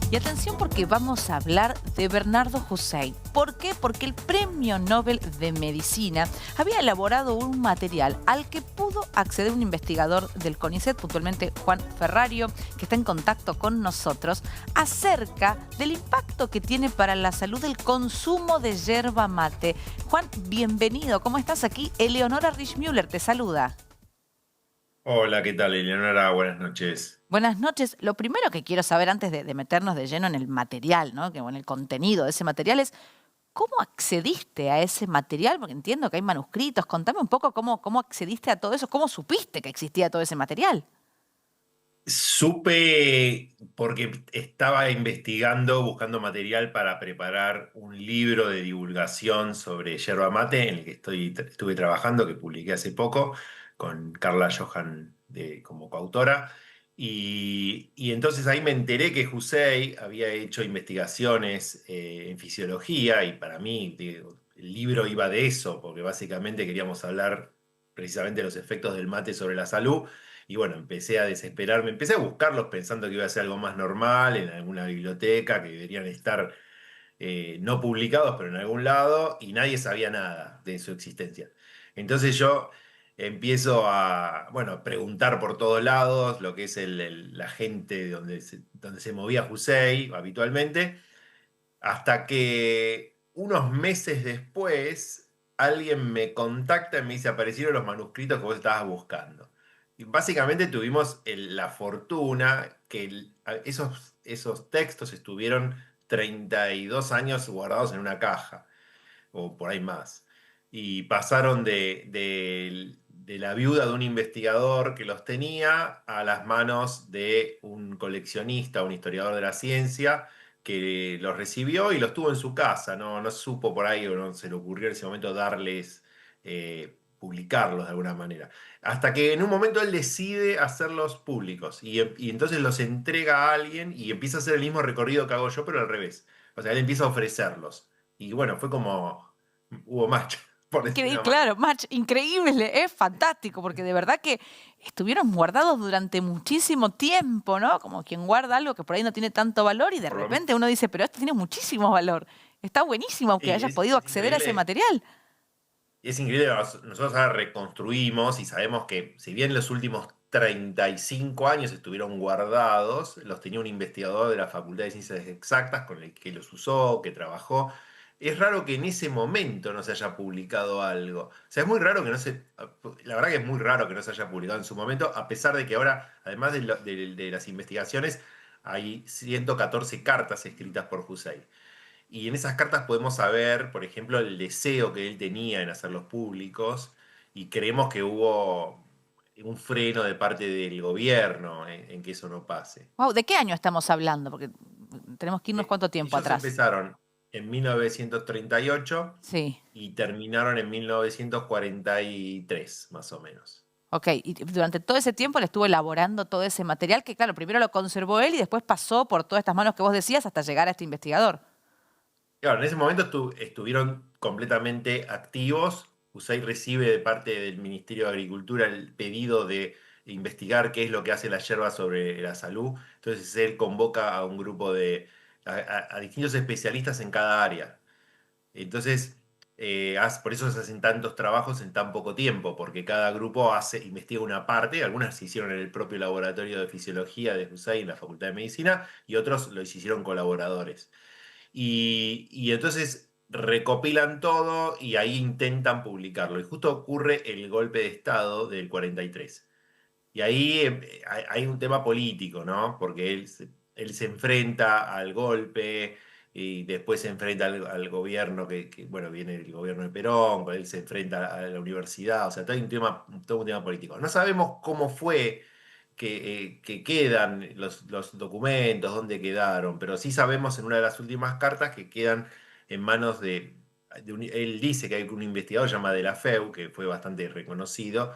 Y atención porque vamos a hablar de Bernardo Hussein. ¿Por qué? Porque el Premio Nobel de Medicina había elaborado un material al que pudo acceder un investigador del CONICET, puntualmente Juan Ferrario, que está en contacto con nosotros, acerca del impacto que tiene para la salud el consumo de yerba mate. Juan, bienvenido. ¿Cómo estás aquí? Eleonora Richmüller te saluda. Hola, ¿qué tal, Eleonora? Buenas noches. Buenas noches. Lo primero que quiero saber antes de meternos de lleno en el material, ¿no? O en el contenido de ese material es cómo accediste a ese material, porque entiendo que hay manuscritos. Contame un poco cómo accediste a todo eso, cómo supiste que existía todo ese material. Supe porque estaba investigando, buscando material para preparar un libro de divulgación sobre yerba mate en el que estuve trabajando, que publiqué hace poco, con Carla Johan como coautora. Y entonces ahí me enteré que Husey había hecho investigaciones en fisiología y para mí digo, el libro iba de eso, porque básicamente queríamos hablar precisamente de los efectos del mate sobre la salud. Y bueno, empecé a desesperarme, empecé a buscarlos pensando que iba a ser algo más normal en alguna biblioteca, que deberían estar no publicados, pero en algún lado, y nadie sabía nada de su existencia. Entonces yo empiezo a, bueno, preguntar por todos lados lo que es la gente donde se movía Hussein habitualmente, hasta que unos meses después alguien me contacta y me dice, aparecieron los manuscritos que vos estabas buscando. Y básicamente tuvimos la fortuna que esos textos estuvieron 32 años guardados en una caja, o por ahí más. Y pasaron de la viuda de un investigador que los tenía a las manos de un coleccionista, un historiador de la ciencia, que los recibió y los tuvo en su casa. No supo por ahí o no se le ocurrió en ese momento darles, publicarlos de alguna manera. Hasta que en un momento él decide hacerlos públicos y entonces los entrega a alguien y empieza a hacer el mismo recorrido que hago yo, pero al revés. O sea, él empieza a ofrecerlos. Y bueno, fue como hubo match, por decir Increíble, una manera. claro, match, increíble, es fantástico, porque de verdad que estuvieron guardados durante muchísimo tiempo, ¿no? Como quien guarda algo que por ahí no tiene tanto valor y de Por lo- repente uno dice, pero esto tiene muchísimo valor. Está buenísimo que sí, hayas podido es acceder a ese increíble. material. Es increíble, nosotros ahora reconstruimos y sabemos que si bien los últimos 35 años estuvieron guardados, los tenía un investigador de la Facultad de Ciencias Exactas con el que los usó, que trabajó. Es raro que en ese momento no se haya publicado algo. O sea, es muy raro que no se... La verdad que es muy raro que no se haya publicado en su momento, a pesar de que ahora, además de las investigaciones, hay 114 cartas escritas por Hussein. Y en esas cartas podemos saber, por ejemplo, el deseo que él tenía en hacerlos públicos y creemos que hubo un freno de parte del gobierno en que eso no pase. Wow, ¿de qué año estamos hablando? Porque tenemos que irnos cuánto tiempo Ellos atrás. empezaron en 1938 Sí. y terminaron en 1943, más o menos. Ok, y durante todo ese tiempo le estuvo elaborando todo ese material que, claro, primero lo conservó él y después pasó por todas estas manos que vos decías hasta llegar a este investigador. Claro, en ese momento estuvieron completamente activos. USAID recibe de parte del Ministerio de Agricultura el pedido de investigar qué es lo que hace la yerba sobre la salud. Entonces él convoca a un grupo a distintos especialistas en cada área. Entonces, por eso se hacen tantos trabajos en tan poco tiempo, porque cada grupo investiga una parte. Algunas se hicieron en el propio laboratorio de fisiología de USAID en la Facultad de Medicina y otros lo hicieron colaboradores. Y entonces recopilan todo y ahí intentan publicarlo. Y justo ocurre el golpe de Estado del 43. Y ahí hay un tema político, ¿no? Porque él se enfrenta al golpe y después se enfrenta al gobierno bueno, viene el gobierno de Perón, pero él se enfrenta a la universidad, o sea, todo un tema político. No sabemos cómo fue que quedan los documentos, dónde quedaron, pero sí sabemos en una de las últimas cartas que quedan en manos él dice que hay un investigador llamado De La Feu, que fue bastante reconocido,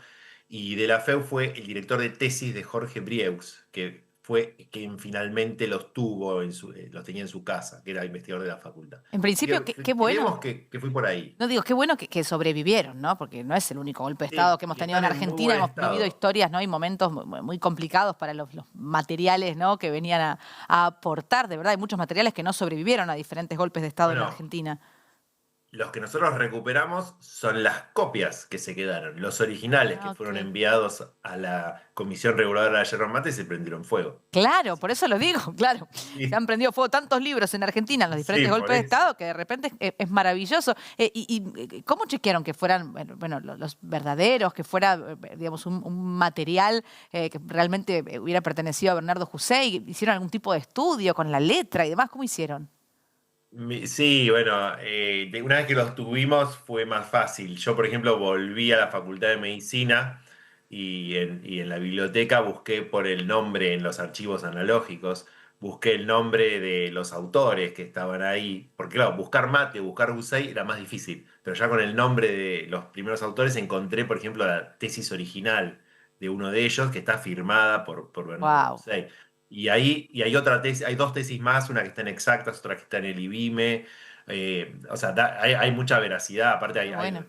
y De La Feu fue el director de tesis de Jorge Brieux, que fue quien finalmente los tuvo, los tenía en su casa, que era investigador de la facultad. En Así principio, que qué creemos bueno. que fui por ahí. No digo, qué bueno que sobrevivieron, ¿no? Porque no es el único golpe de Estado Sí, que hemos y tenido en están en muy Argentina. buen Hemos vivido estado. historias, ¿no? Y momentos muy complicados para los materiales, ¿no? Que venían a aportar. De verdad, hay muchos materiales que no sobrevivieron a diferentes golpes de Estado en Bueno, Argentina. los que nosotros recuperamos son las copias que se quedaron. Los originales que Ah, fueron ok. enviados a la Comisión Reguladora de Yerba Mate se prendieron fuego. Claro, Así por que, eso lo digo, claro. Se han sí, prendido fuego tantos libros en Argentina en los sí, diferentes por golpes de eso. Estado que de repente es maravilloso. ¿Cómo chequearon que fueran, bueno, los verdaderos, que fuera, digamos, un material que realmente hubiera pertenecido a Bernardo Hussein? ¿Hicieron algún tipo de estudio con la letra y demás? ¿Cómo hicieron? Sí, bueno, una vez que los tuvimos fue más fácil. Yo, por ejemplo, volví a la Facultad de Medicina y en la biblioteca busqué por el nombre en los archivos analógicos, busqué el nombre de los autores que estaban ahí, porque claro, buscar Mate, buscar Bucay era más difícil, pero ya con el nombre de los primeros autores encontré, por ejemplo, la tesis original de uno de ellos que está firmada por Bernardo Wow, Bucay. Y hay otra tesis, hay dos tesis más, una que está en Exactas, otra que está en el IBIME. O sea, hay mucha veracidad. Aparte, qué bueno.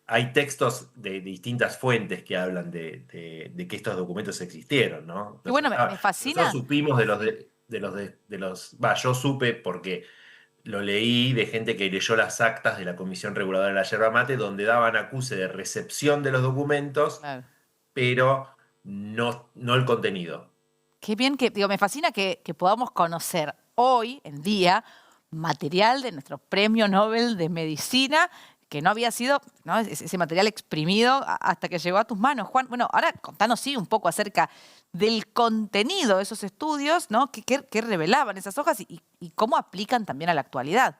hay textos de distintas fuentes que hablan de que estos documentos existieron, ¿no? Qué bueno, me Nosotros fascina. supimos yo supe porque lo leí de gente que leyó las actas de la Comisión Reguladora de la Yerba Mate, donde daban acuse de recepción de los documentos, Claro. pero no el contenido. Qué bien que, digo, me fascina que podamos conocer hoy en día material de nuestro Premio Nobel de Medicina, que no había sido, ¿no? Ese material exprimido hasta que llegó a tus manos. Juan, bueno, ahora contanos sí un poco acerca del contenido de esos estudios, ¿no? ¿Qué revelaban esas hojas y cómo aplican también a la actualidad?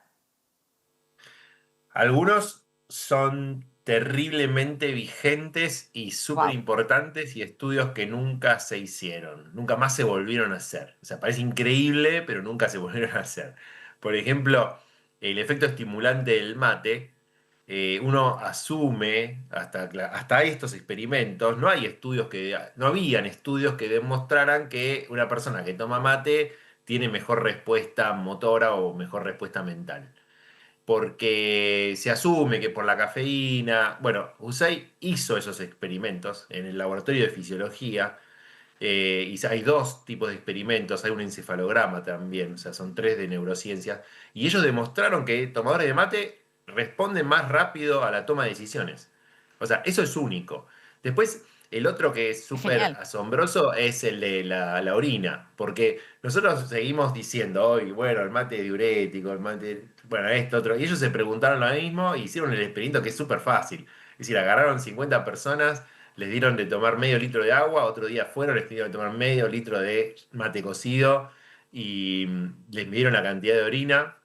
Algunos son terriblemente vigentes y súper Wow. importantes y estudios que nunca se hicieron, nunca más se volvieron a hacer. O sea, parece increíble, pero nunca se volvieron a hacer. Por ejemplo, el efecto estimulante del mate, uno asume hasta estos experimentos, no habían estudios que demostraran que una persona que toma mate tiene mejor respuesta motora o mejor respuesta mental porque se asume que por la cafeína, bueno, Usai hizo esos experimentos en el laboratorio de fisiología, y hay dos tipos de experimentos, hay un encefalograma también, o sea, son tres de neurociencia, y ellos demostraron que tomadores de mate responden más rápido a la toma de decisiones. O sea, eso es único. Después, el otro que es Es súper genial. asombroso es el de la orina, porque nosotros seguimos diciendo hoy, bueno, el mate es diurético, el mate, bueno, esto, otro, y ellos se preguntaron lo mismo y hicieron el experimento que es súper fácil. Es decir, agarraron 50 personas, les dieron de tomar medio litro de agua, otro día fueron, les dieron de tomar medio litro de mate cocido y les midieron la cantidad de orina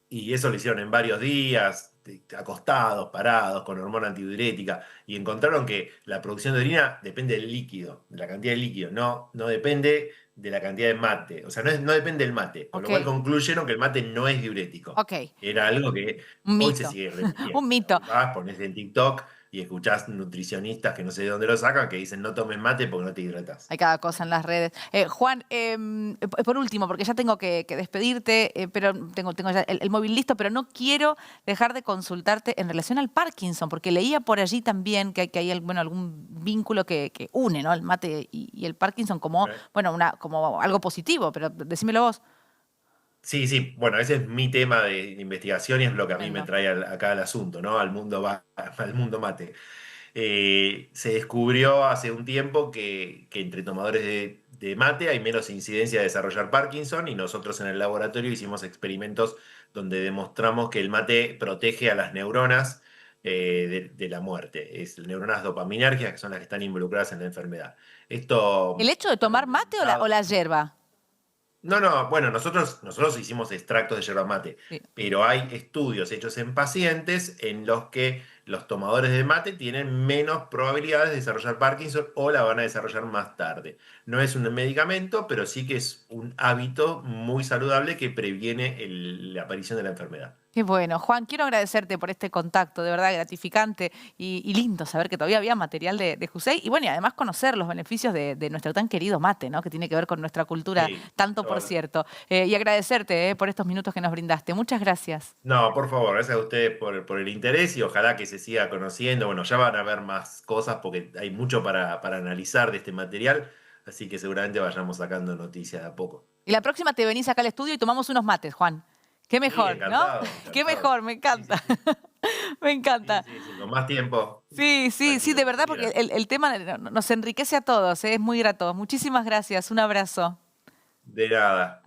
y eso lo hicieron en varios días, acostados, parados, con hormona antidiurética y encontraron que la producción de orina depende del líquido, de la cantidad de líquido, no depende de la cantidad de mate, o sea, no depende del mate, con lo Ok, cual concluyeron que el mate no es diurético. ok. Era algo que Un hoy se mito. sigue repitiendo. Un O sea, mito. hoy vas, pones en TikTok y escuchás nutricionistas que no sé de dónde lo sacan que dicen no tomes mate porque no te hidratas. Hay cada cosa en las redes. Juan, por último, porque ya tengo que despedirte, pero tengo ya el móvil listo, pero no quiero dejar de consultarte en relación al Parkinson, porque leía por allí también que hay bueno, algún vínculo que une, ¿no? El mate y el Parkinson como, bueno, como algo positivo, pero decímelo vos. Sí, sí, bueno, ese es mi tema de investigación y es lo que a mí me Tremendo. trae acá al asunto, ¿no? Al mundo mate. Se descubrió hace un tiempo que entre tomadores de mate hay menos incidencia de desarrollar Parkinson y nosotros en el laboratorio hicimos experimentos donde demostramos que el mate protege a las neuronas de la muerte. Es neuronas dopaminérgicas que son las que están involucradas en la enfermedad. ¿El Esto hecho de está tomar mate o documentado. la yerba? No, bueno, nosotros hicimos extractos de yerba mate, Sí. pero hay estudios hechos en pacientes en los que los tomadores de mate tienen menos probabilidades de desarrollar Parkinson o la van a desarrollar más tarde. No es un medicamento, pero sí que es un hábito muy saludable que previene la aparición de la enfermedad. Qué bueno. Juan, quiero agradecerte por este contacto, de verdad gratificante y lindo saber que todavía había material de Jusey y bueno, y además conocer los beneficios de nuestro tan querido mate, ¿no? Que tiene que ver con nuestra cultura, Sí, tanto por cierto. Y agradecerte por estos minutos que nos brindaste. Muchas gracias. no, por favor, gracias a ustedes por el interés y ojalá que se siga conociendo. Bueno, ya van a ver más cosas porque hay mucho para analizar de este material, así que seguramente vayamos sacando noticias de a poco. Y la próxima te venís acá al estudio y tomamos unos mates, Juan. Qué Sí, mejor, ¿no? encantado, Qué encantado. mejor, me Sí, sí, encanta. sí. Me Sí, encanta. sí, sí, con más tiempo. Sí, sí, sí, Tranquilo, de cuando verdad, porque quieran. el tema nos enriquece a todos, es muy grato. Muchísimas gracias, un abrazo. De nada.